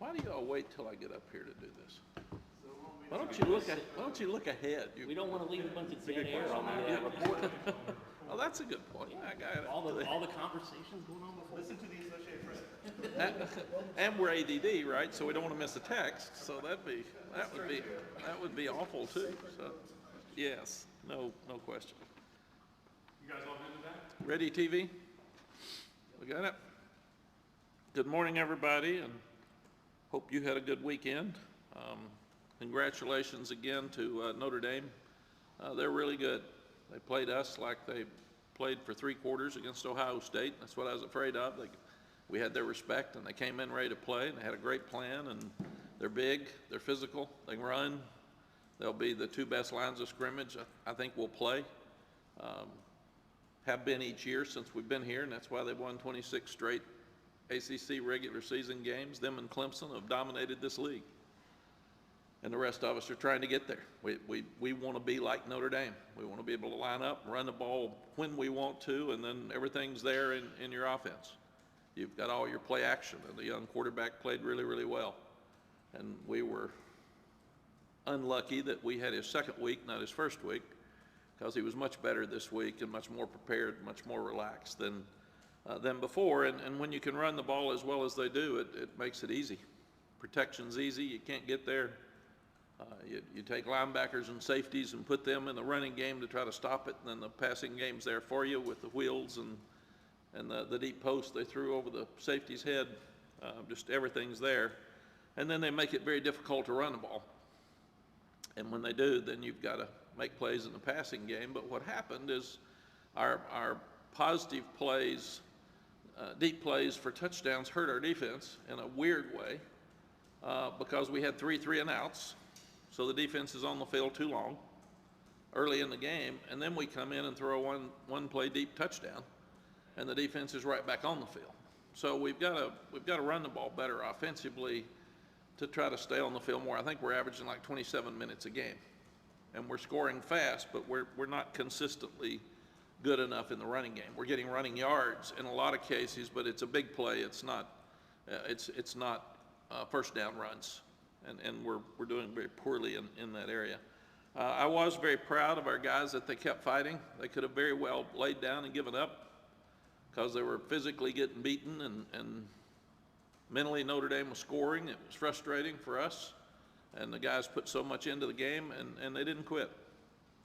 Why do y'all wait till I get up here to do this? Why don't you look ahead? We don't want to leave a bunch of dead air on the report. Oh, that's a good point. I got it. All the conversations going on before. Listen to the Associated Press. And we're ADD, right? So we don't want to miss a text. So that would be awful too. So, yes, no question. You guys all good with that? Ready, TV? We got it. Good morning, everybody, and hope you had a good weekend. Congratulations again to Notre Dame. They're really good. They played us like they played for 3 quarters against Ohio State. That's what I was afraid of. We had their respect, and they came in ready to play, and they had a great plan, and they're big, they're physical, they can run. They'll be the 2 best lines of scrimmage I think we'll play. Have been each year since we've been here, and that's why they've won 26 straight ACC regular season games. Them and Clemson have dominated this league. And the rest of us are trying to get there. We want to be like Notre Dame. We want to be able to line up, run the ball when we want to, and then everything's there in your offense. You've got all your play action, and the young quarterback played really, really well. And we were unlucky that we had his second week, not his first week, because he was much better this week and much more prepared, much more relaxed than before. And when you can run the ball as well as they do, it makes it easy. Protection's easy. You can't get there. You take linebackers and safeties and put them in the running game to try to stop it, and then the passing game's there for you with the wheels and the deep post they threw over the safety's head. Just everything's there. And then they make it very difficult to run the ball. And when they do, then you've got to make plays in the passing game. But what happened is our positive plays, deep plays for touchdowns hurt our defense in a weird way because we had 3 3-and-outs. So the defense is on the field too long early in the game, and then we come in and throw one play deep touchdown, and the defense is right back on the field. So we've got to run the ball better offensively to try to stay on the field more. I think we're averaging like 27 minutes a game, and we're scoring fast, but we're not consistently good enough in the running game. We're getting running yards in a lot of cases, but it's a big play. It's not first down runs. And we're doing very poorly in that area. I was very proud of our guys that they kept fighting. They could have very well laid down and given up because they were physically getting beaten, and mentally Notre Dame was scoring. It was frustrating for us, and the guys put so much into the game, and they didn't quit.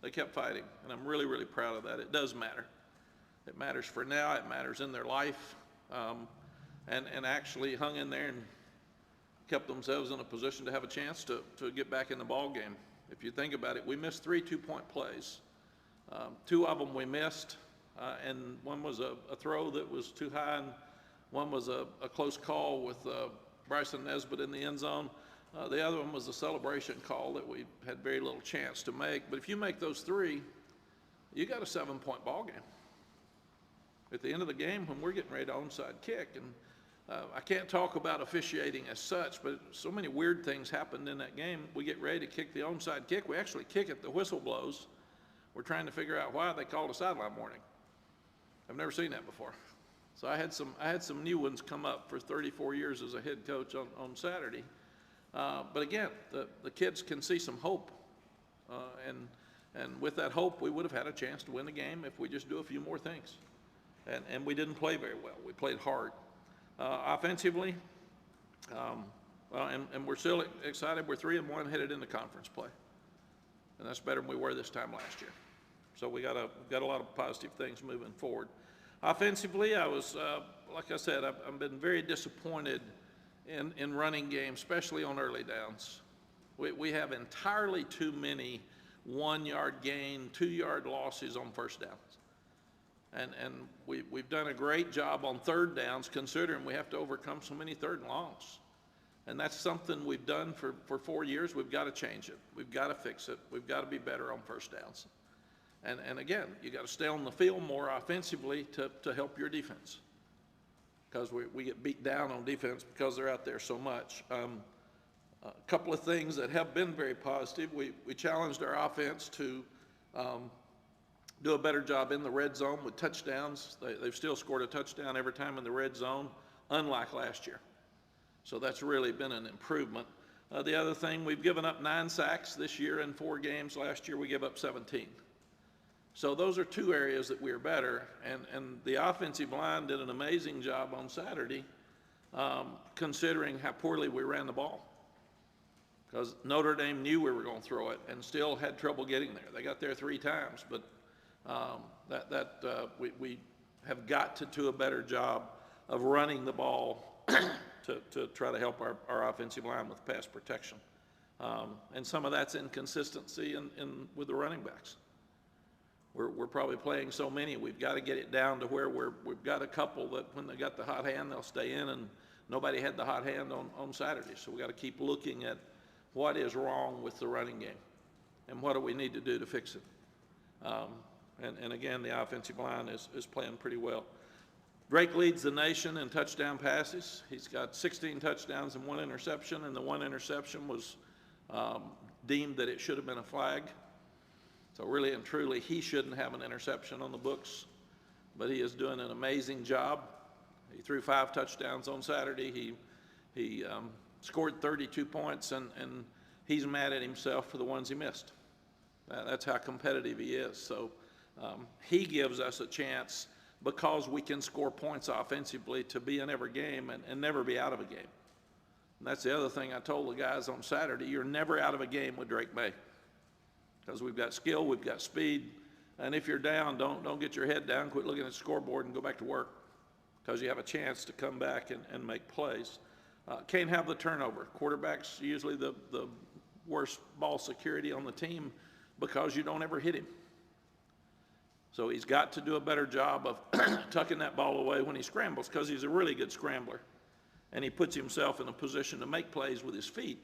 They kept fighting, and I'm really, really proud of that. It does matter. It matters for now. It matters in their life, and actually hung in there and kept themselves in a position to have a chance to get back in the ball game. If you think about it, we missed 3 2-point plays. 2 of them we missed, and one was a throw that was too high, and one was a close call with Bryson Nesbitt in the end zone. The other one was a celebration call that we had very little chance to make. But if you make those 3, you got a 7-point ball game. At the end of the game, when we're getting ready to onside kick, and I can't talk about officiating as such, but so many weird things happened in that game. We get ready to kick the onside kick. We actually kick it. The whistle blows. We're trying to figure out why they called a sideline warning. I've never seen that before. So I had some new ones come up for 34 years as a head coach on Saturday. But again, the kids can see some hope, and with that hope, we would have had a chance to win the game if we just do a few more things. And we didn't play very well. We played hard. Offensively, and we're still excited. We're 3-1 headed into conference play, and that's better than we were this time last year. So we got a lot of positive things moving forward. Offensively, I was like I said, I've been very disappointed in running games, especially on early downs. We have entirely too many 1-yard gain, 2-yard losses on first downs. And we've done a great job on third downs, considering we have to overcome so many 3rd and longs. And that's something we've done for 4 years. We've got to change it. We've got to fix it. We've got to be better on first downs. And again, you got to stay on the field more offensively to help your defense, because we get beat down on defense because they're out there so much. A couple of things that have been very positive. We challenged our offense to do a better job in the red zone with touchdowns. They've still scored a touchdown every time in the red zone, unlike last year. So that's really been an improvement. The other thing, we've given up 9 sacks this year in 4 games. Last year we gave up 17. So those are 2 areas that we're better, and the offensive line did an amazing job on Saturday, considering how poorly we ran the ball. Because Notre Dame knew we were going to throw it and still had trouble getting there. They got there 3 times, but we have got to do a better job of running the ball to try to help our offensive line with pass protection. And some of that's inconsistency with the running backs. We're probably playing so many, we've got to get it down to where we've got a couple that when they got the hot hand, they'll stay in, and nobody had the hot hand on Saturday. So we got to keep looking at what is wrong with the running game and what do we need to do to fix it. And again, the offensive line is playing pretty well. Drake leads the nation in touchdown passes. He's got 16 touchdowns and 1 interception, and the 1 interception was deemed that it should have been a flag. So really and truly, he shouldn't have an interception on the books, but he is doing an amazing job. He threw 5 touchdowns on Saturday. He scored 32 points, and he's mad at himself for the ones he missed. That's how competitive he is. So he gives us a chance, because we can score points offensively, to be in every game and never be out of a game. And that's the other thing I told the guys on Saturday. You're never out of a game with Drake May, because we've got skill, we've got speed, and if you're down, don't get your head down, quit looking at the scoreboard and go back to work, because you have a chance to come back and make plays. Can't have the turnover. Quarterback's usually the worst ball security on the team because you don't ever hit him. So he's got to do a better job of tucking that ball away when he scrambles, because he's a really good scrambler. And he puts himself in a position to make plays with his feet.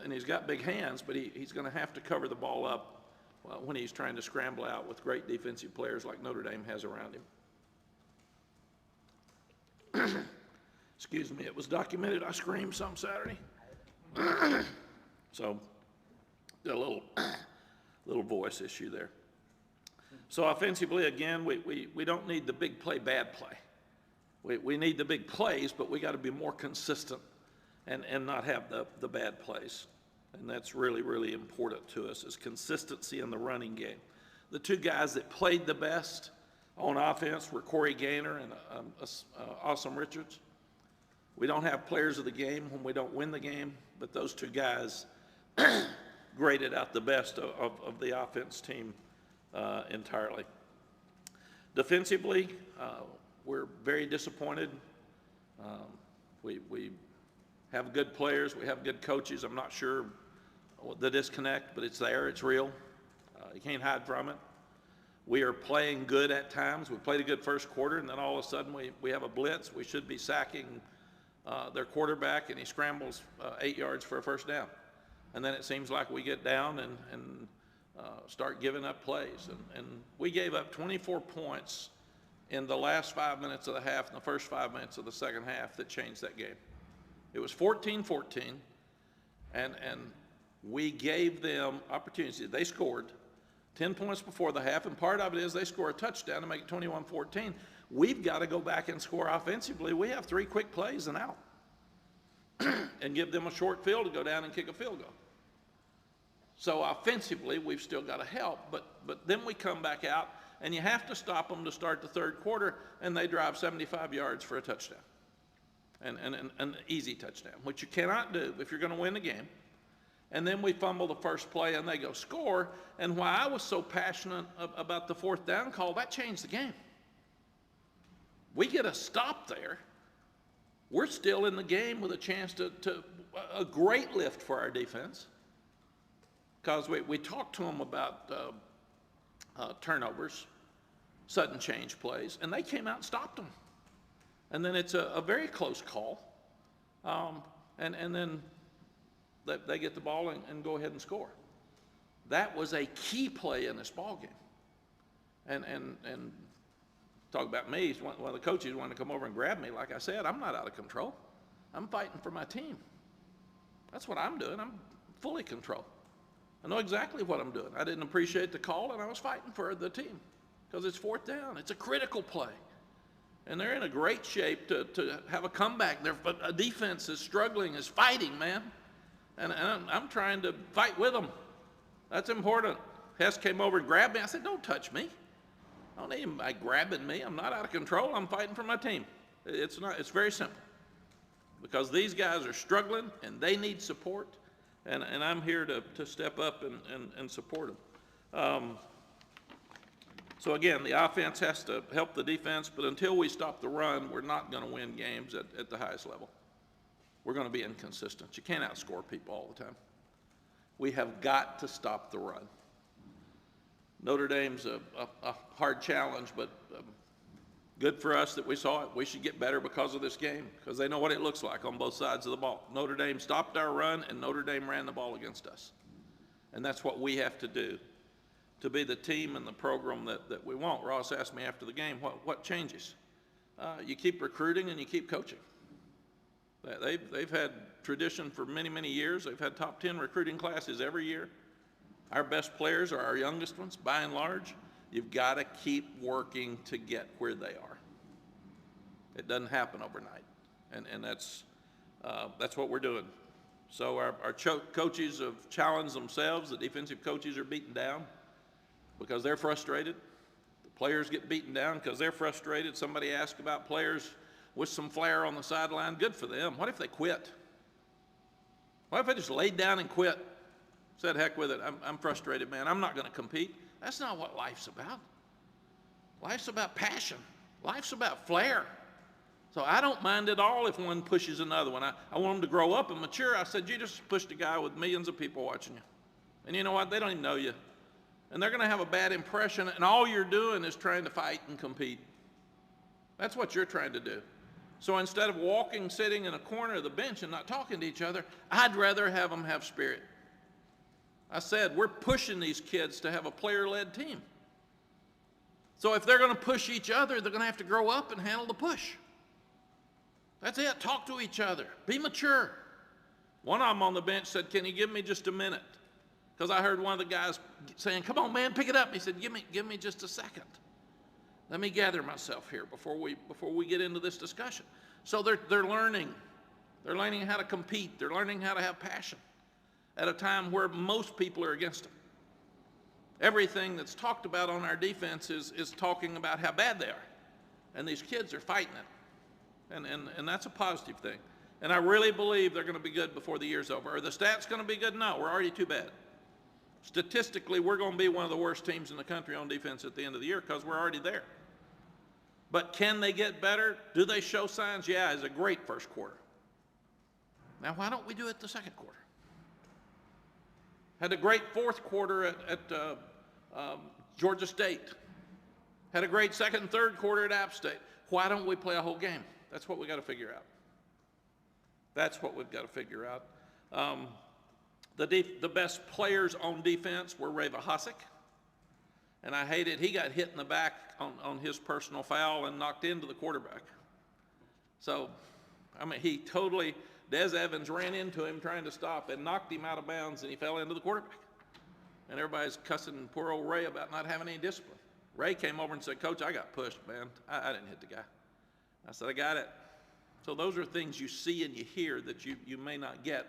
And he's got big hands, but he's going to have to cover the ball up when he's trying to scramble out with great defensive players like Notre Dame has around him. Excuse me, it was documented I screamed some Saturday. So, a little voice issue there. So offensively, again, we don't need the big play, bad play. We need the big plays, but we got to be more consistent and not have the bad plays. And that's really, really important to us, is consistency in the running game. The 2 guys that played the best on offense were Corey Gaynor and Awesome Richards. We don't have players of the game when we don't win the game, but those 2 guys graded out the best of the offense team entirely. Defensively, we're very disappointed. We have good players, we have good coaches. I'm not sure the disconnect, but it's there, it's real. You can't hide from it. We are playing good at times. We played a good first quarter, and then all of a sudden we have a blitz. We should be sacking their quarterback, and he scrambles 8 yards for a first down. And then it seems like we get down and start giving up plays. And we gave up 24 points in the last 5 minutes of the half and the first 5 minutes of the second half that changed that game. It was 14-14, and we gave them opportunities. They scored 10 points before the half, and part of it is they score a touchdown to make it 21-14. We've got to go back and score offensively. We have 3 quick plays and out and give them a short field to go down and kick a field goal. So offensively, we've still got to help, but then we come back out, and you have to stop them to start the third quarter, and they drive 75 yards for a touchdown, and an easy touchdown, which you cannot do if you're going to win the game. And then we fumble the first play, and they go score. And why I was so passionate about the 4th down call, that changed the game. We get a stop there. We're still in the game with a chance to a great lift for our defense, because we talked to them about turnovers, sudden change plays, and they came out and stopped them. And then it's a very close call, and then they get the ball and go ahead and score. That was a key play in this ball game. And talk about me, one of the coaches wanted to come over and grab me. Like I said, I'm not out of control. I'm fighting for my team. That's what I'm doing. I'm fully control. I know exactly what I'm doing. I didn't appreciate the call, and I was fighting for the team because it's 4th down. It's a critical play. And they're in a great shape to have a comeback. Their defense is struggling, is fighting, man. And I'm trying to fight with them. That's important. Hess came over and grabbed me. I said, don't touch me. I don't need him by grabbing me. I'm not out of control. I'm fighting for my team. It's very simple. Because these guys are struggling and they need support. And I'm here to step up and support them. So again, the offense has to help the defense, but until we stop the run, we're not going to win games at the highest level. We're going to be inconsistent. You can't outscore people all the time. We have got to stop the run. Notre Dame's a hard challenge, but good for us that we saw it. We should get better because of this game, because they know what it looks like on both sides of the ball. Notre Dame stopped our run, and Notre Dame ran the ball against us. And that's what we have to do to be the team and the program that we want. Ross asked me after the game, what changes? You keep recruiting and you keep coaching. They've had tradition for many, many years. They've had top 10 recruiting classes every year. Our best players are our youngest ones, by and large. You've got to keep working to get where they are. It doesn't happen overnight, and that's what we're doing. So our coaches have challenged themselves. The defensive coaches are beaten down because they're frustrated. The players get beaten down because they're frustrated. Somebody asked about players with some flair on the sideline. Good for them. What if they quit? What if they just laid down and quit? Said, heck with it. I'm frustrated, man. I'm not going to compete. That's not what life's about. Life's about passion. Life's about flair. So I don't mind at all if one pushes another one. I want them to grow up and mature. I said, you just pushed a guy with millions of people watching you. And you know what? They don't even know you. And they're going to have a bad impression, and all you're doing is trying to fight and compete. That's what you're trying to do. So instead of walking, sitting in a corner of the bench and not talking to each other, I'd rather have them have spirit. I said, we're pushing these kids to have a player-led team. So if they're going to push each other, they're going to have to grow up and handle the push. That's it. Talk to each other. Be mature. One of them on the bench said, can you give me just a minute? Because I heard one of the guys saying, come on, man, pick it up. He said, give me just a second. Let me gather myself here before we get into this discussion. So they're learning. They're learning how to compete. They're learning how to have passion at a time where most people are against them. Everything that's talked about on our defense is talking about how bad they are. And these kids are fighting it. And that's a positive thing. And I really believe they're going to be good before the year's over. Are the stats going to be good? No, we're already too bad. Statistically, we're going to be one of the worst teams in the country on defense at the end of the year because we're already there. But can they get better? Do they show signs? Yeah, it's a great first quarter. Now, why don't we do it the second quarter? Had a great fourth quarter at Georgia State. Had a great second and third quarter at App State. Why don't we play a whole game? That's what we got to figure out. That's what we've got to figure out. The best players on defense were Reva Hossack. And I hated, he got hit in the back on his personal foul and knocked into the quarterback. So, I mean, Des Evans ran into him trying to stop and knocked him out of bounds, and he fell into the quarterback. And everybody's cussing poor old Ray about not having any discipline. Ray came over and said, Coach, I got pushed, man. I didn't hit the guy. I said, I got it. So those are things you see and you hear that you may not get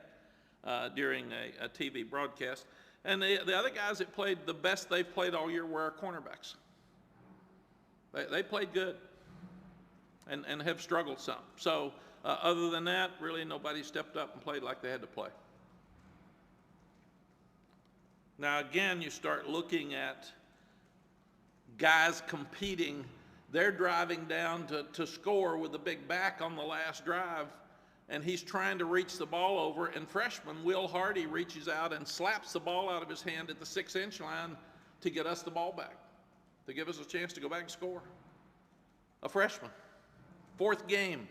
during a TV broadcast. And the other guys that played the best they've played all year were our cornerbacks. They played good and have struggled some. So other than that, really nobody stepped up and played like they had to play. Now again, you start looking at guys competing. They're driving down to score with the big back on the last drive, and he's trying to reach the ball over, and freshman Will Hardy reaches out and slaps the ball out of his hand at the 6-inch line to get us the ball back, to give us a chance to go back and score. A freshman, fourth game,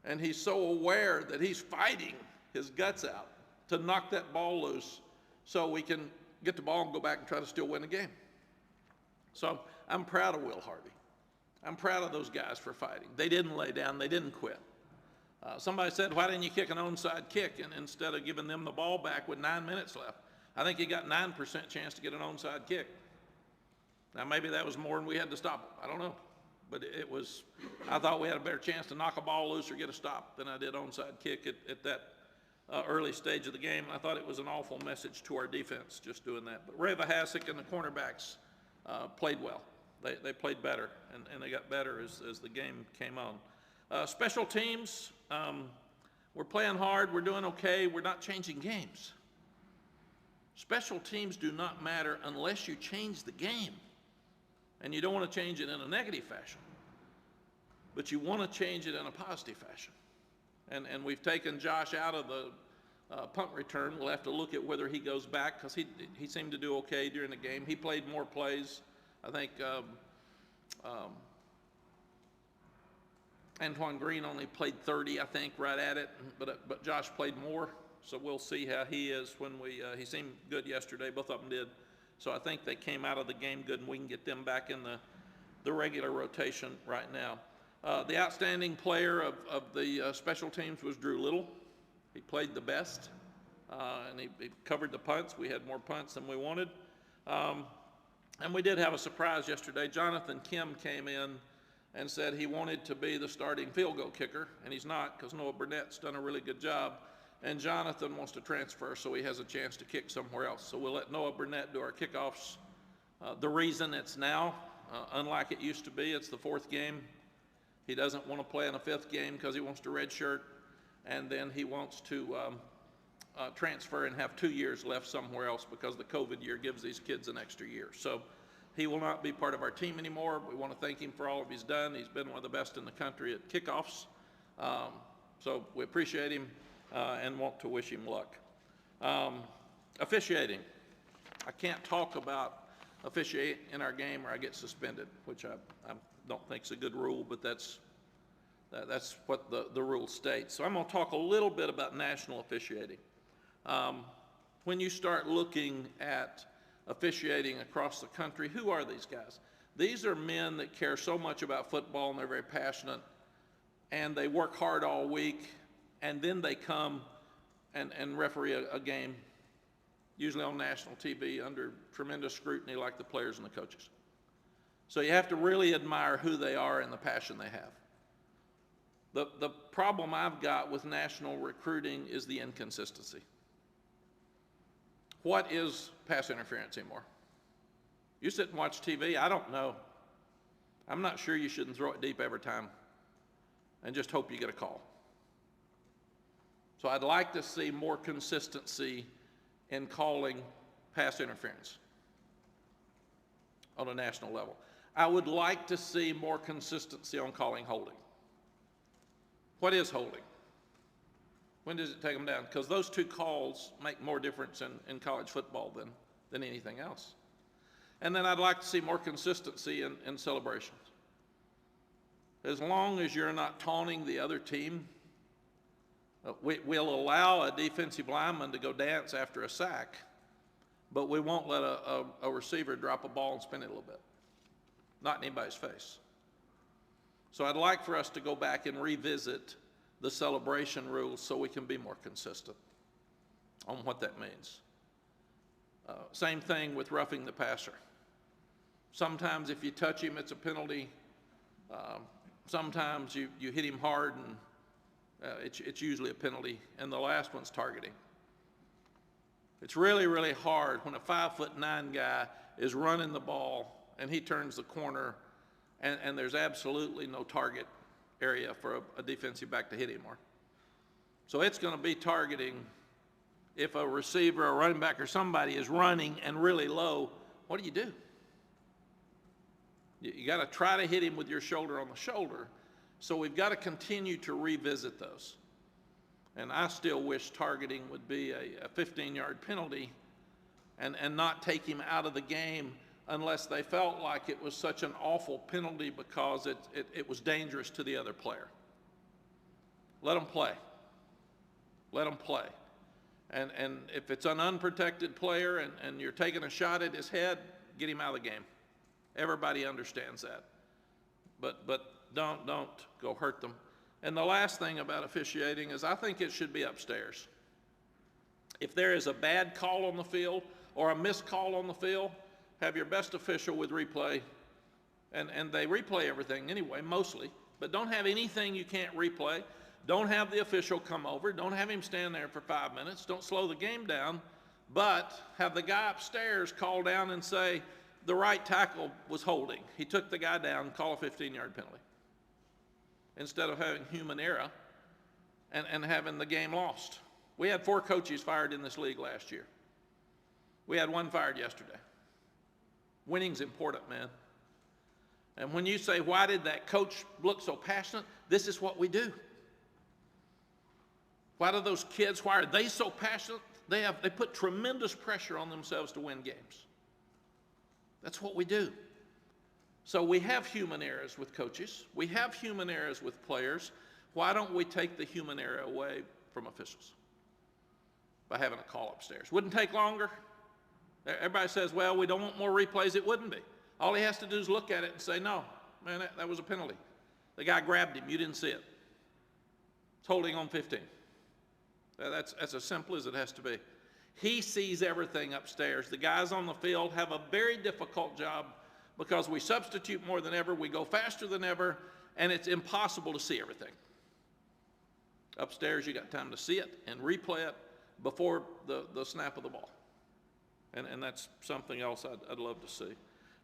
and he's so aware that he's fighting his guts out to knock that ball loose so we can get the ball and go back and try to still win the game. So I'm proud of Will Hardy. I'm proud of those guys for fighting. They didn't lay down. They didn't quit. Somebody said, why didn't you kick an onside kick instead of giving them the ball back with 9 minutes left? I think you got 9% chance to get an onside kick. Now, maybe that was more than we had to stop them. I don't know. But I thought we had a better chance to knock a ball loose or get a stop than I did onside kick at that early stage of the game. And I thought it was an awful message to our defense just doing that. But Ray Vahasek and the cornerbacks played well. They played better, and they got better as the game came on. Special teams, we're playing hard. We're doing okay. We're not changing games. Special teams do not matter unless you change the game. And you don't want to change it in a negative fashion, but you want to change it in a positive fashion. And we've taken Josh out of the punt return. We'll have to look at whether he goes back, because he seemed to do okay during the game. He played more plays. I think Antoine Green only played 30, I think, right at it, but Josh played more. So we'll see how he is when he seemed good yesterday. Both of them did. So I think they came out of the game good, and we can get them back in the regular rotation right now. The outstanding player of the special teams was Drew Little. He played the best, and he covered the punts. We had more punts than we wanted. And we did have a surprise yesterday. Jonathan Kim came in and said he wanted to be the starting field goal kicker, and he's not, because Noah Burnett's done a really good job. And Jonathan wants to transfer, so he has a chance to kick somewhere else. So we'll let Noah Burnett do our kickoffs. The reason it's now, unlike it used to be, it's the fourth game. He doesn't want to play in a fifth game because he wants to redshirt, and then he wants to transfer and have 2 years left somewhere else, because the COVID year gives these kids an extra year. So he will not be part of our team anymore. We want to thank him for all of he's done. He's been one of the best in the country at kickoffs. So we appreciate him. And want to wish him luck. Officiating. I can't talk about officiate in our game or I get suspended, which I don't think is a good rule, but that's what the rule states. So I'm going to talk a little bit about national officiating. When you start looking at officiating across the country, who are these guys? These are men that care so much about football, and they're very passionate, and they work hard all week. And then they come and referee a game, usually on national TV, under tremendous scrutiny like the players and the coaches. So you have to really admire who they are and the passion they have. The problem I've got with national recruiting is the inconsistency. What is pass interference anymore? You sit and watch TV, I don't know. I'm not sure you shouldn't throw it deep every time and just hope you get a call. So I'd like to see more consistency in calling pass interference on a national level. I would like to see more consistency on calling holding. What is holding? When does it take them down? Because those two calls make more difference in college football than anything else. And then I'd like to see more consistency in celebrations. As long as you're not taunting the other team, we'll allow a defensive lineman to go dance after a sack, but we won't let a receiver drop a ball and spin it a little bit. Not in anybody's face. So I'd like for us to go back and revisit the celebration rules so we can be more consistent on what that means. Same thing with roughing the passer. Sometimes if you touch him, it's a penalty. Sometimes you hit him hard, and it's usually a penalty, and the last one's targeting. It's really, really hard when a 5'9" guy is running the ball and he turns the corner and there's absolutely no target area for a defensive back to hit him on. So it's going to be targeting. If a receiver, a running back, or somebody is running and really low, what do? You got to try to hit him with your shoulder on the shoulder. So we've got to continue to revisit those. And I still wish targeting would be a 15-yard penalty and not take him out of the game unless they felt like it was such an awful penalty because it was dangerous to the other player. Let them play. Let them play. And if it's an unprotected player and you're taking a shot at his head, get him out of the game. Everybody understands that. But don't go hurt them. And the last thing about officiating is I think it should be upstairs. If there is a bad call on the field or a missed call on the field, have your best official with replay And they replay everything anyway, mostly, but don't have anything you can't replay. Don't have the official come over. Don't have him stand there for 5 minutes. Don't slow the game down, but have the guy upstairs call down and say, the right tackle was holding. He took the guy down, call a 15-yard penalty. Instead of having human error and having the game lost. We had 4 coaches fired in this league last year. We had 1 fired yesterday. Winning's important, man. And when you say, why did that coach look so passionate? This is what we do. Why do those kids, why are they so passionate? They put tremendous pressure on themselves to win games. That's what we do. So we have human errors with coaches. We have human errors with players. Why don't we take the human error away from officials? By having a call upstairs. Wouldn't take longer. Everybody says, well, we don't want more replays. It wouldn't be. All he has to do is look at it and say, no, man, that was a penalty. The guy grabbed him. You didn't see it. It's holding on 15. That's as simple as it has to be. He sees everything upstairs. The guys on the field have a very difficult job because we substitute more than ever, we go faster than ever, and it's impossible to see everything. Upstairs, you got time to see it and replay it before the snap of the ball. And that's something else I'd love to see.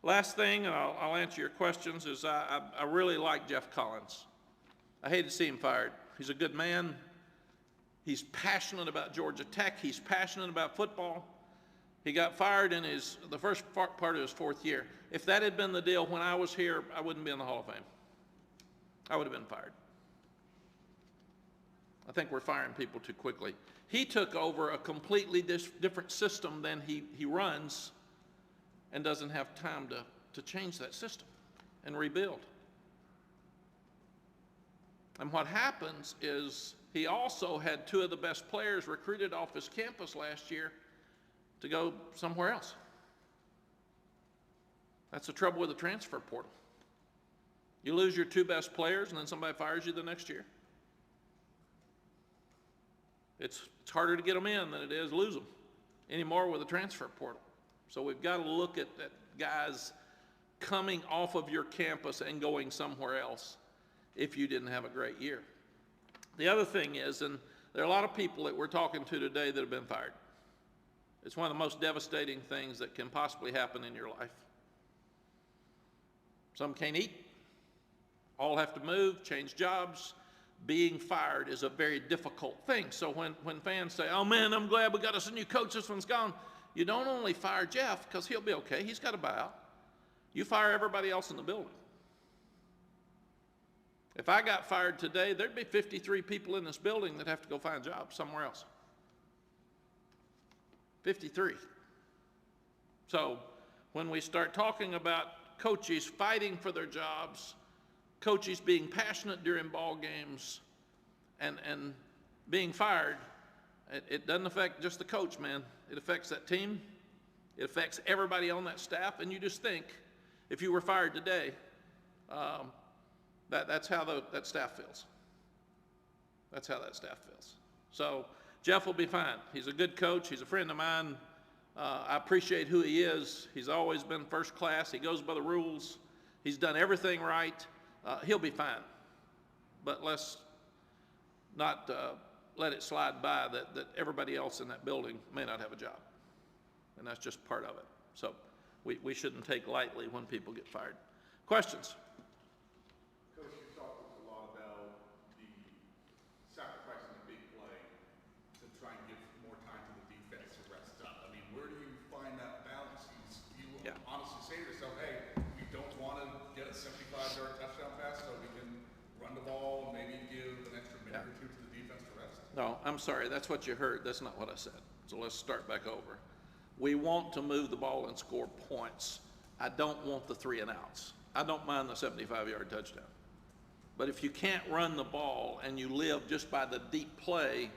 Last thing, and I'll answer your questions, is I really like Jeff Collins. I hate to see him fired. He's a good man. He's passionate about Georgia Tech. He's passionate about football. He got fired in the first part of his 4th year. If that had been the deal when I was here, I wouldn't be in the Hall of Fame. I would have been fired. I think we're firing people too quickly. He took over a completely different system than he runs and doesn't have time to change that system and rebuild. And what happens is he also had 2 of the best players recruited off his campus last year to go somewhere else. That's the trouble with the transfer portal. You lose your 2 best players and then somebody fires you the next year. It's harder to get them in than it is lose them anymore with the transfer portal. So we've got to look at guys coming off of your campus and going somewhere else if you didn't have a great year. The other thing is, and there are a lot of people that we're talking to today that have been fired. It's one of the most devastating things that can possibly happen in your life. Some can't eat. All have to move, change jobs. Being fired is a very difficult thing. So when fans say, oh man, I'm glad we got us a new coach, this one's gone. You don't only fire Jeff because he'll be okay, he's got a buyout. You fire everybody else in the building. If I got fired today, there'd be 53 people in this building that have to go find jobs somewhere else. 53. So when we start talking about coaches fighting for their jobs, coaches being passionate during ball games, and being fired, it doesn't affect just the coach, man. It affects that team. It affects everybody on that staff. And you just think, if you were fired today, that's how that staff feels. That's how that staff feels. So Jeff will be fine. He's a good coach. He's a friend of mine. I appreciate who he is. He's always been first class. He goes by the rules. He's done everything right. He'll be fine. But let's not let it slide by that everybody else in that building may not have a job. And that's just part of it. So we shouldn't take lightly when people get fired. Questions? Coach, you talked a lot about the sacrificing the big play to try and give more time to the defense to rest up. I mean, where do you find that balance? You honestly say to yourself, hey, we don't want to get a 75-yard touchdown pass so we can run the ball and maybe give an extra minute or two to the defense to rest? No, I'm sorry. That's what you heard. That's not what I said. So let's start back over. We want to move the ball and score points. I don't want the 3 and outs. I don't mind the 75-yard touchdown. But if you can't run the ball and you live just by the deep play,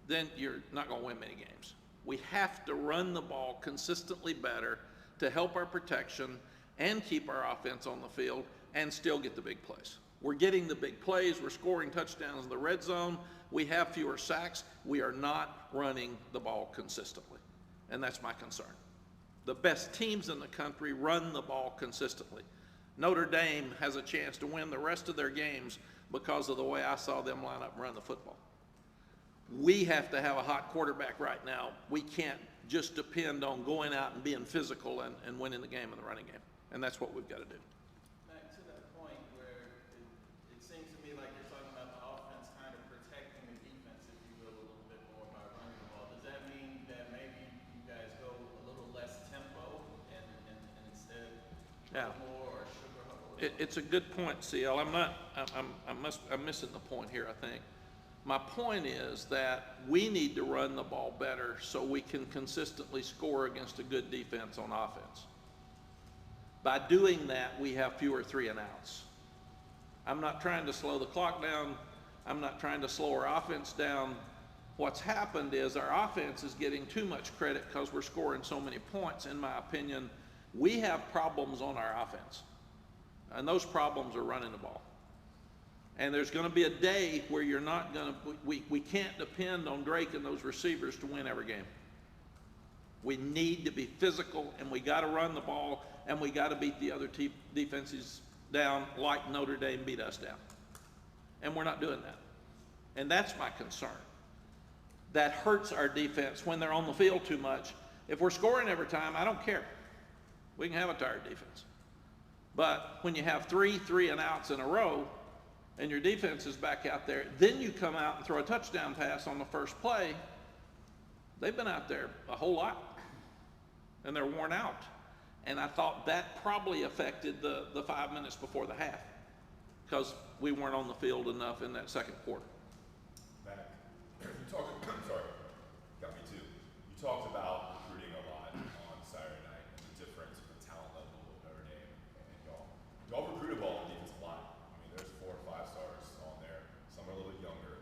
then you're not going to win many games. We have to run the ball consistently better to help our protection and keep our offense on the field and still get the big plays. We're getting the big plays. We're scoring touchdowns in the red zone. We have fewer sacks. We are not running the ball consistently. And that's my concern. The best teams in the country run the ball consistently. Notre Dame has a chance to win the rest of their games because of the way I saw them line up and run the football. We have to have a hot quarterback right now. We can't just depend on going out and being physical and winning the game in the running game. And that's what we've got to do. Back to that point where it seems to me like you're talking about the offense kind of protecting the defense, if you will, a little bit more by running the ball. Does that mean that maybe you guys go a little less tempo and instead more or sugar hustle? It's a good point, CL. I'm missing the point here, I think. My point is that we need to run the ball better so we can consistently score against a good defense on offense. By doing that, we have fewer 3-and-outs. I'm not trying to slow the clock down. I'm not trying to slow our offense down. What's happened is our offense is getting too much credit because we're scoring so many points, in my opinion. We have problems on our offense, and those problems are running the ball. And there's going to be a day where you're not going to, we can't depend on Drake and those receivers to win every game. We need to be physical, and we got to run the ball, and we got to beat the other defenses down like Notre Dame beat us down. And we're not doing that. And that's my concern. That hurts our defense when they're on the field too much. If we're scoring every time, I don't care. We can have a tired defense. But when you have 3-and-outs in a row, and your defense is back out there, then you come out and throw a touchdown pass on the first play. They've been out there a whole lot, and they're worn out. And I thought that probably affected the 5 minutes before the half, because we weren't on the field enough in that second quarter. Mack, you talked, sorry, got me too. You talked about recruiting a lot on Saturday night and the difference in the talent level of Notre Dame and y'all. Y'all recruited well on the defensive line. I mean, there's 4 and 5 stars on there. Some are a little bit younger.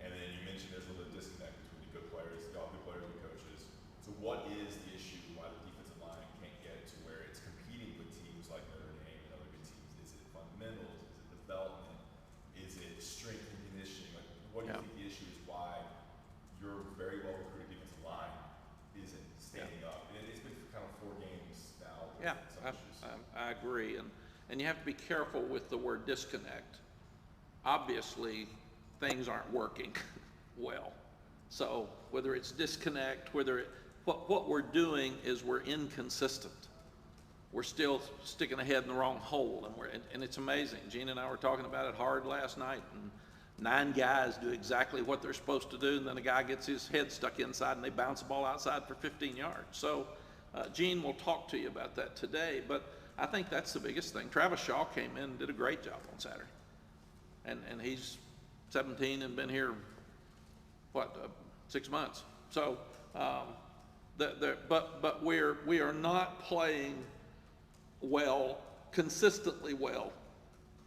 And then you mentioned there's a little disconnect between the good players, y'all good players and coaches. So what is the issue why the defensive line can't get to where it's competing with teams like Notre Dame and other good teams? Is it fundamentals? Is it development? Is it strength and conditioning? Like, what do you think the issue is why your very well recruited defensive line isn't standing up? And it's been kind of 4 games now. Yeah, I agree. And you have to be careful with the word disconnect. Obviously, things aren't working well. So whether it's disconnect, what we're doing is we're inconsistent. We're still sticking a head in the wrong hole, and it's amazing. Gene and I were talking about it hard last night, and 9 guys do exactly what they're supposed to do, and then a guy gets his head stuck inside, and they bounce the ball outside for 15 yards. So Gene will talk to you about that today, but I think that's the biggest thing. Travis Shaw came in and did a great job on Saturday, and he's 17 and been here, 6 months. So, but we are not playing well, consistently well,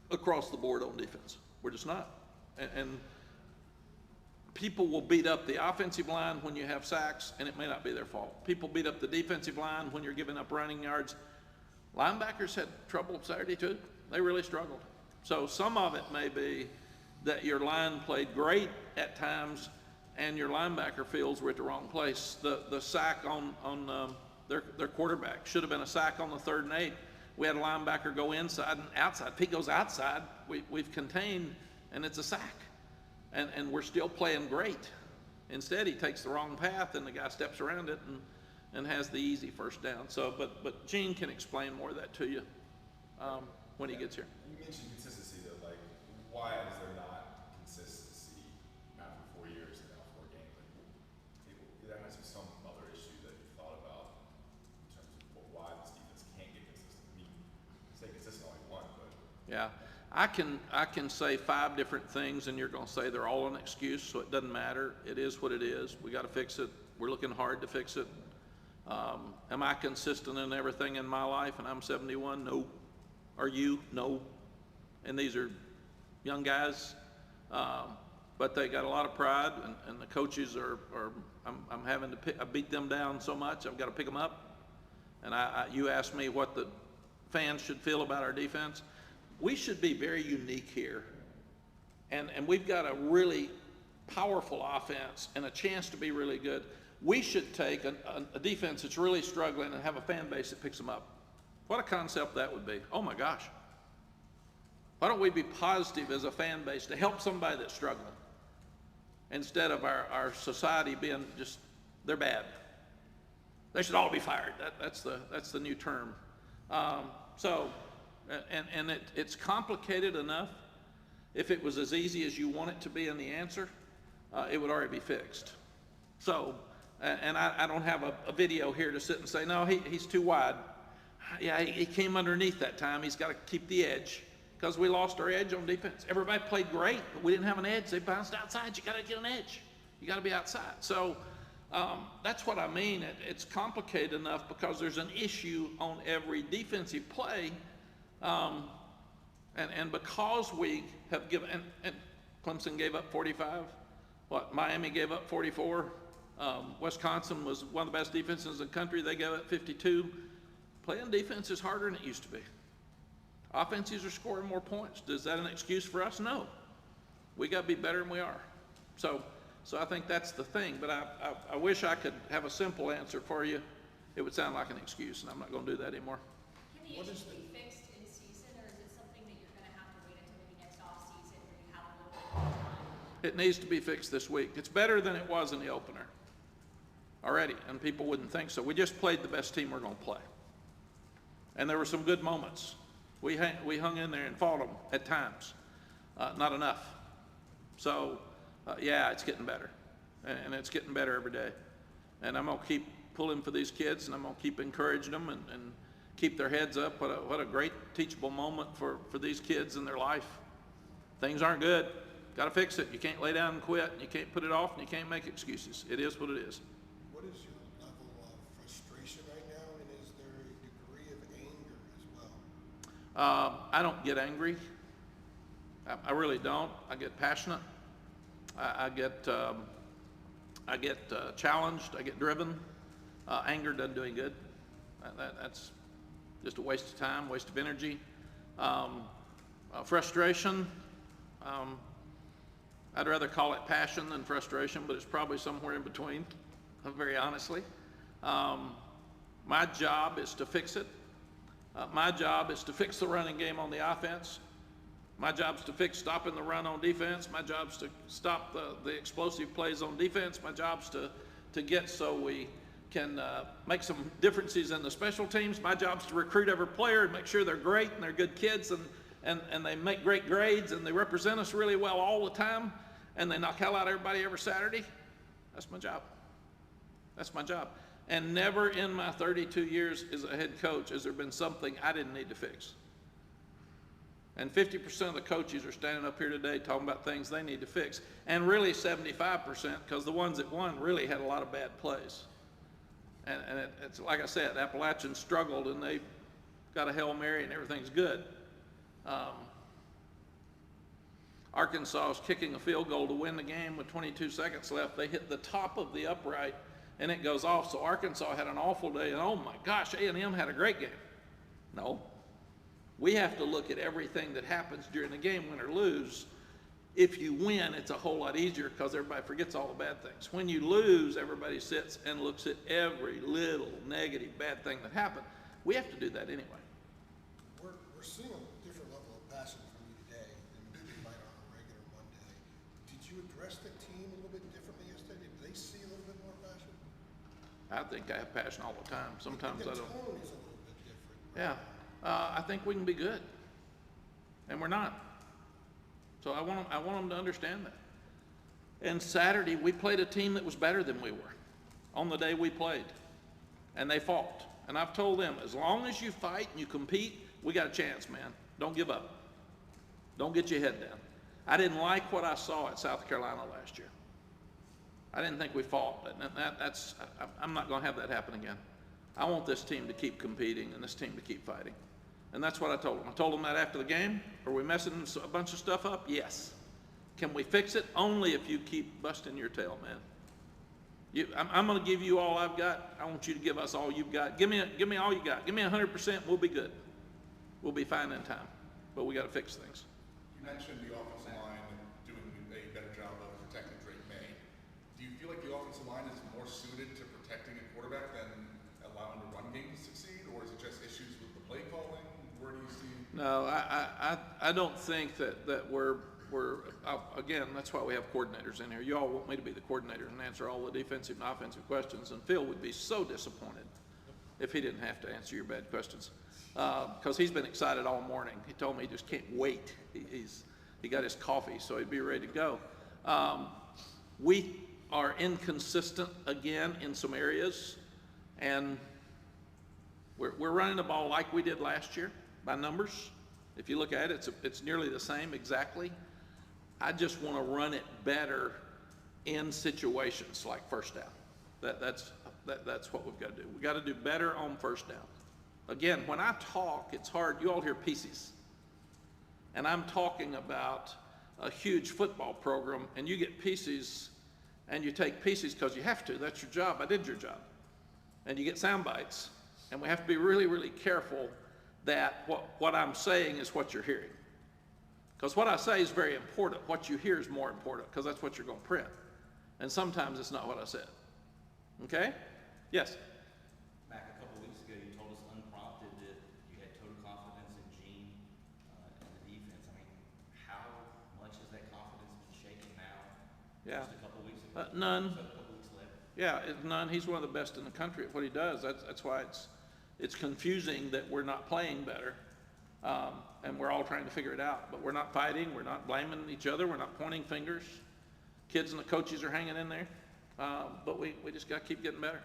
across the board on defense. We're just not. And people will beat up the offensive line when you have sacks, and it may not be their fault. People beat up the defensive line when you're giving up running yards. Linebackers had trouble Saturday too. They really struggled. So some of it may be that your line played great at times, and your linebacker feels we're at the wrong place. The sack on their quarterback should have been a sack on the 3rd and 8. We had a linebacker go inside and outside. If he goes outside, we've contained, and it's a sack. And we're still playing great. Instead, he takes the wrong path, and the guy steps around it and has the easy first down. So, but Gene can explain more of that to you when he gets here. You mentioned consistency, though. Like, why is there not consistency after 4 years and now 4 games? Like, there has to be some other issue that you thought about in terms of why this defense can't get consistent. I mean, say consistent only one, but yeah. I can say 5 different things, and you're going to say they're all an excuse, so it doesn't matter. It is what it is. We got to fix it. We're looking hard to fix it. Am I consistent in everything in my life, and I'm 71? No. Are you? No. And these are young guys, but they got a lot of pride, and the coaches I'm having to I beat them down so much, I've got to pick them up. And you asked me what the fans should feel about our defense. We should be very unique here, and we've got a really powerful offense and a chance to be really good. We should take a defense that's really struggling and have a fan base that picks them up. What a concept that would be. Oh my gosh, Why don't we be positive as a fan base to help somebody that's struggling instead of our society being just, they're bad. They should all be fired. That's the new term. It's complicated enough. If it was as easy as you want it to be in the answer, it would already be fixed. So, and I don't have a video here to sit and say, no, he's too wide. Yeah, he came underneath that time. He's got to keep the edge because we lost our edge on defense. Everybody played great, but we didn't have an edge. They bounced outside. You got to get an edge. You got to be outside. So that's what I mean. It's complicated enough because there's an issue on every defensive play. And because we have given, and Clemson gave up 45, Miami gave up 44, Wisconsin was one of the best defenses in the country, they gave up 52. Playing defense is harder than it used to be. Offenses are scoring more points. Is that an excuse for us? No. We got to be better than we are. So I think that's the thing, but I wish I could have a simple answer for you. It would sound like an excuse, and I'm not going to do that anymore. Can the issue be fixed in season, or is it something that you're going to have to wait until maybe next off season where you have a little bit more time? It needs to be fixed this week. It's better than it was in the opener already, and people wouldn't think so. We just played the best team we're going to play. And there were some good moments. We hung in there and fought them at times. Not enough. So, yeah, it's getting better. And it's getting better every day. And I'm going to keep pulling for these kids, and I'm going to keep encouraging them and keep their heads up. What a great teachable moment for these kids in their life. Things aren't good. Got to fix it. You can't lay down and quit. You can't put it off, and you can't make excuses. It is what it is. What is your level of frustration right now, and is there a degree of anger as well? I don't get angry. I really don't. I get passionate. I get challenged. I get driven. Anger doesn't do any good. That's just a waste of time, waste of energy. Frustration. I'd rather call it passion than frustration, but it's probably somewhere in between, very honestly. My job is to fix it. My job is to fix the running game on the offense. My job is to fix stopping the run on defense. My job is to stop the explosive plays on defense. My job is to get so we can make some differences in the special teams. My job is to recruit every player and make sure they're great and they're good kids and they make great grades and they represent us really well all the time and they knock hell out of everybody every Saturday. That's my job. That's my job. And never in my 32 years as a head coach has there been something I didn't need to fix. And 50% of the coaches are standing up here today talking about things they need to fix. And really 75%, because the ones that won really had a lot of bad plays. And it's like I said, Appalachian struggled and they got a Hail Mary and everything's good. Arkansas was kicking a field goal to win the game with 22 seconds left. They hit the top of the upright and it goes off. So Arkansas had an awful day and oh my gosh, A&M had a great game. No. We have to look at everything that happens during the game, win or lose. If you win, it's a whole lot easier because everybody forgets all the bad things. When you lose, everybody sits and looks at every little negative bad thing that happened. We have to do that anyway. We're seeing a different level of passion from you today than we might on a regular Monday. Did you address the team a little bit differently yesterday? Did they see a little bit more passion? I think I have passion all the time. Sometimes I don't. The tone is a little bit different. Yeah. I think we can be good, and we're not. So I want them to understand that. And Saturday, we played a team that was better than we were on the day we played, and they fought. And I've told them, as long as you fight and you compete, we got a chance, man. Don't give up. Don't get your head down. I didn't like what I saw at South Carolina last year. I didn't think we fought. I'm not going to have that happen again. I want this team to keep competing and this team to keep fighting. And that's what I told them. I told them that after the game. Are we messing a bunch of stuff up? Yes. Can we fix it? Only if you keep busting your tail, man. I'm going to give you all I've got. I want you to give us all you've got. Give me all you got. Give me 100%. We'll be good. We'll be fine in time. But we got to fix things. You mentioned the offensive line doing a better job of protecting Drake May. Do you feel like the offensive line is more suited to protecting a quarterback than allowing the run game to succeed, or is it just issues with the play calling? where do you see? No, I don't think that we're again, that's why we have coordinators in here. You all want me to be the coordinator and answer all the defensive and offensive questions, and Phil would be so disappointed if he didn't have to answer your bad questions. Because he's been excited all morning. He told me he just can't wait. He got his coffee, so he'd be ready to go. We are inconsistent again in some areas, and we're running the ball like we did last year by numbers. If you look at it, it's nearly the same exactly. I just want to run it better in situations like first down. That's what we've got to do. We've got to do better on first down. Again, when I talk, it's hard. You all hear pieces. And I'm talking about a huge football program, and you get pieces, and you take pieces because you have to. That's your job. I did your job. And you get sound bites. And we have to be really, really careful that what I'm saying is what you're hearing. Because what I say is very important. What you hear is more important because that's what you're going to print. And sometimes it's not what I said. Okay? Yes? Mack, a couple weeks ago, you told us unprompted that you had total confidence in Gene and the defense. I mean, how much has that confidence been shaken now? Yeah. Just a couple weeks ago? None. So a couple weeks later? Yeah, none. He's one of the best in the country at what he does. That's why it's confusing that we're not playing better. And we're all trying to figure it out. But we're not fighting. We're not blaming each other. We're not pointing fingers. Kids and the coaches are hanging in there. But we just got to keep getting better.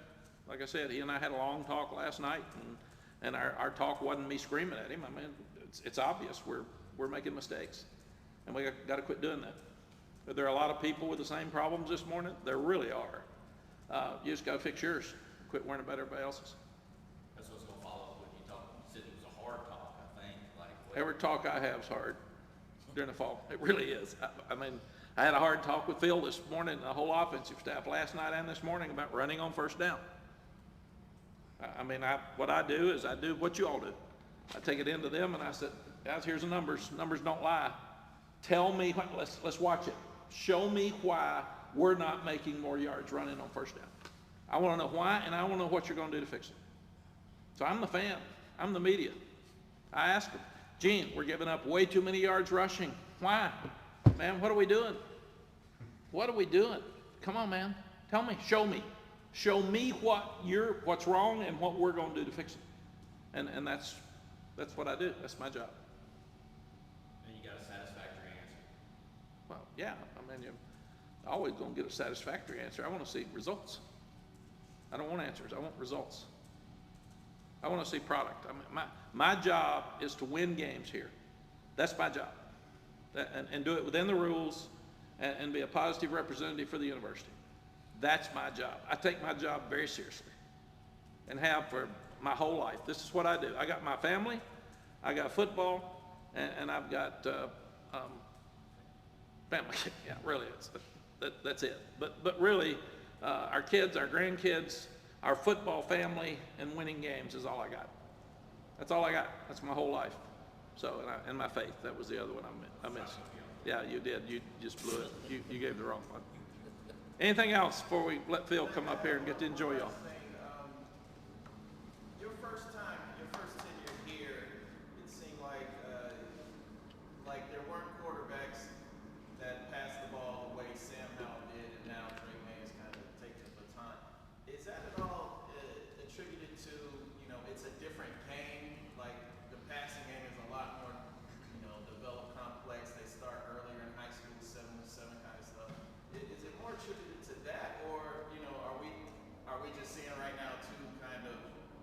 Like I said, he and I had a long talk last night, and our talk wasn't me screaming at him. I mean, it's obvious we're making mistakes, and we got to quit doing that. Are there a lot of people with the same problems this morning? There really are. You just got to fix yours. Quit worrying about everybody else's. That's what's going to follow up when you talk. You said it was a hard talk, I think. Every talk I have is hard during the fall. It really is. I mean, I had a hard talk with Phil this morning, the whole offensive staff, last night and this morning, about running on first down. I mean, what I do is I do what you all do. I take it into them and I said, guys, here's the numbers. Numbers don't lie. Tell me, let's watch it. Show me why we're not making more yards running on first down. I want to know why, and I want to know what you're going to do to fix it. So I'm the fan. I'm the media. I asked them, Gene, we're giving up way too many yards rushing. Why? Man, what are we doing? What are we doing? Come on, man. Tell me. Show me. Show me what's wrong and what we're going to do to fix it. And that's what I do. That's my job. And you got a satisfactory answer. Well, yeah. I mean, you're always going to get a satisfactory answer. I want to see results. I don't want answers. I want results. I want to see product. I mean, my job is to win games here. That's my job. And do it within the rules and be a positive representative for the university. That's my job. I take my job very seriously and have for my whole life. This is what I do. I got my family, I got football, and I've got family. Yeah, really, that's it. But really, our kids, our grandkids, our football family, and winning games is all I got. That's all I got. That's my whole life. So, and my faith, that was the other one I missed. Yeah, you did. You just blew it. You gave the wrong one. Anything else before we let Phil come up here and get to enjoy y'all? Your first tenure here, it seemed like there weren't quarterbacks that passed the ball the way Sam Howell did, and now Drake May is kind of taking the baton. Is that at all attributed to, it's a different game? Like the passing game is a lot more, developed, complex. They start earlier in high school, 7-7 kind of stuff. Is it more attributed to that, or are we just seeing right now two kind of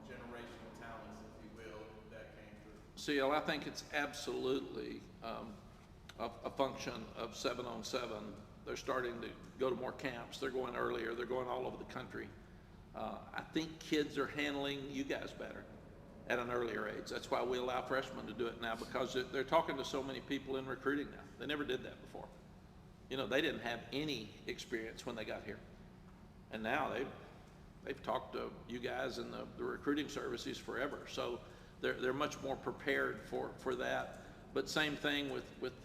generational talents, if you will, that came through? CL, I think it's absolutely a function of 7-on-7. They're starting to go to more camps. They're going earlier. They're going all over the country. I think kids are handling you guys better at an earlier age. That's why we allow freshmen to do it now, because they're talking to so many people in recruiting now. They never did that before. They didn't have any experience when they got here. And now they've talked to you guys in the recruiting services forever. So they're much more prepared for that. But same thing with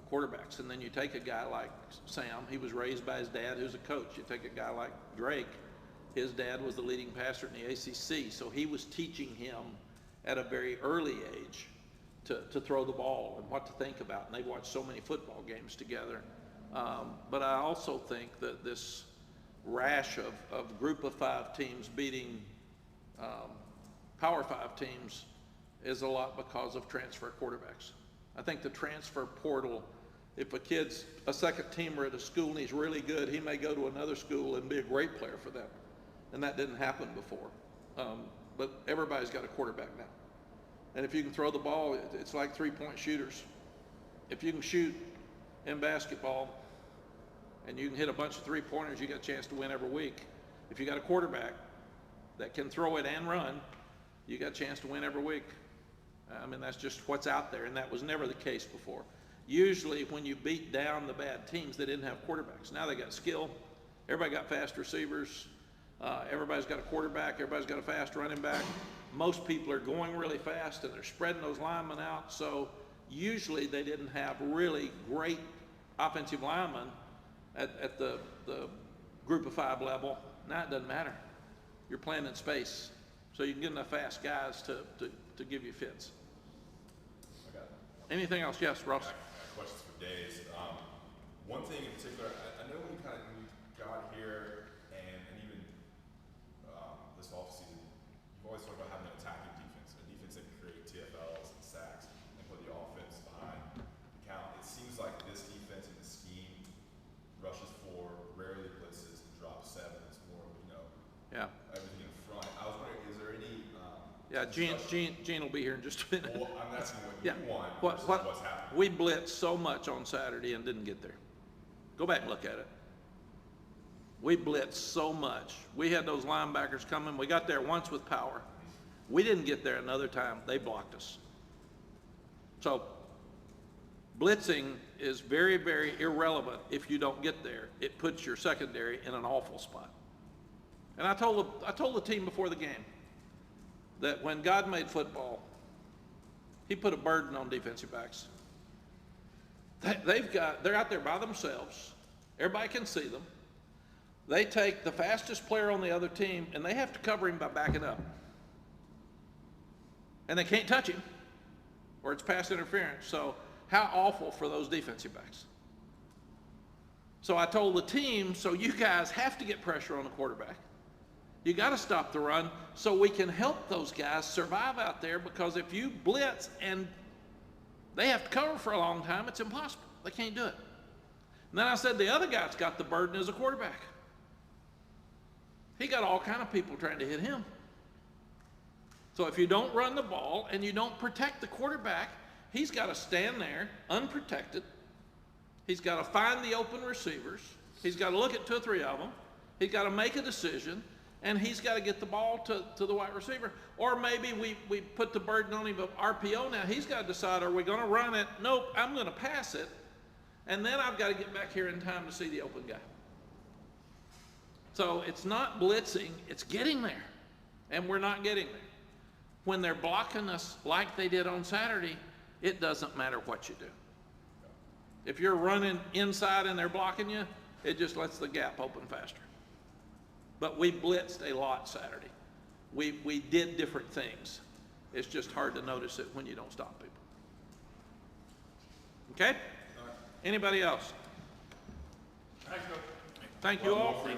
quarterbacks. And then you take a guy like Sam, he was raised by his dad who's a coach. You take a guy like Drake, his dad was the leading passer in the ACC. So he was teaching him at a very early age to throw the ball and what to think about. And they've watched so many football games together. But I also think that this rash of group of 5 teams beating Power 5 teams is a lot because of transfer quarterbacks. I think the transfer portal, if a second teamer at a school and he's really good, he may go to another school and be a great player for them. And that didn't happen before. But everybody's got a quarterback now. And if you can throw the ball, it's like 3-point shooters. If you can shoot in basketball and you can hit a bunch of 3-pointers, you got a chance to win every week. If you got a quarterback that can throw it and run, you got a chance to win every week. I mean, that's just what's out there, and that was never the case before. Usually when you beat down the bad teams, they didn't have quarterbacks. Now they got skill. Everybody got fast receivers. Everybody's got a quarterback. Everybody's got a fast running back. Most people are going really fast, and they're spreading those linemen out. So usually they didn't have really great offensive linemen at the group of 5 level. Now it doesn't matter. You're playing in space. So you can get enough fast guys to give you fits. Okay. Anything else? Yes, Ross. I got questions for Dave. One thing in particular, I know when you got here and even this offseason, you've always talked about having an attacking defense, a defense that can create TFLs and sacks and put the offense behind the count. It seems like this defense in the scheme rushes 4, rarely blitzes, and drops 7. It's more, Yeah. everything in front. I was wondering, is there any Yeah, Gene will be here in just a minute. well, I'm asking what Yeah. you want What- versus what- what's happening. We blitzed so much on Saturday and didn't get there. Go back and look at it. We blitzed so much. We had those linebackers coming. We got there once with power. We didn't get there another time. They blocked us. So blitzing is very, very irrelevant if you don't get there. It puts your secondary in an awful spot. And I told the team before the game that when God made football, He put a burden on defensive backs. They're out there by themselves. Everybody can see them. They take the fastest player on the other team and they have to cover him by backing up. And they can't touch him or it's pass interference. So how awful for those defensive backs. So I told the team, so you guys have to get pressure on the quarterback. You got to stop the run so we can help those guys survive out there, because if you blitz and they have to cover for a long time, it's impossible. They can't do it. And then I said the other guy's got the burden as a quarterback. He got all kind of people trying to hit him. So if you don't run the ball and you don't protect the quarterback, he's got to stand there unprotected. He's got to find the open receivers. He's got to look at 2 or 3 of them. He's got to make a decision, and he's got to get the ball to the wide receiver. Or maybe we put the burden on him of RPO now. He's got to decide, are we going to run it? Nope, I'm going to pass it. And then I've got to get back here in time to see the open guy. So it's not blitzing, it's getting there. And we're not getting there. When they're blocking us like they did on Saturday, it doesn't matter what you do. If you're running inside and they're blocking you, it just lets the gap open faster. But we blitzed a lot Saturday. We did different things. It's just hard to notice it when you don't stop people. Okay? Anybody else? Thank you all. One more thing,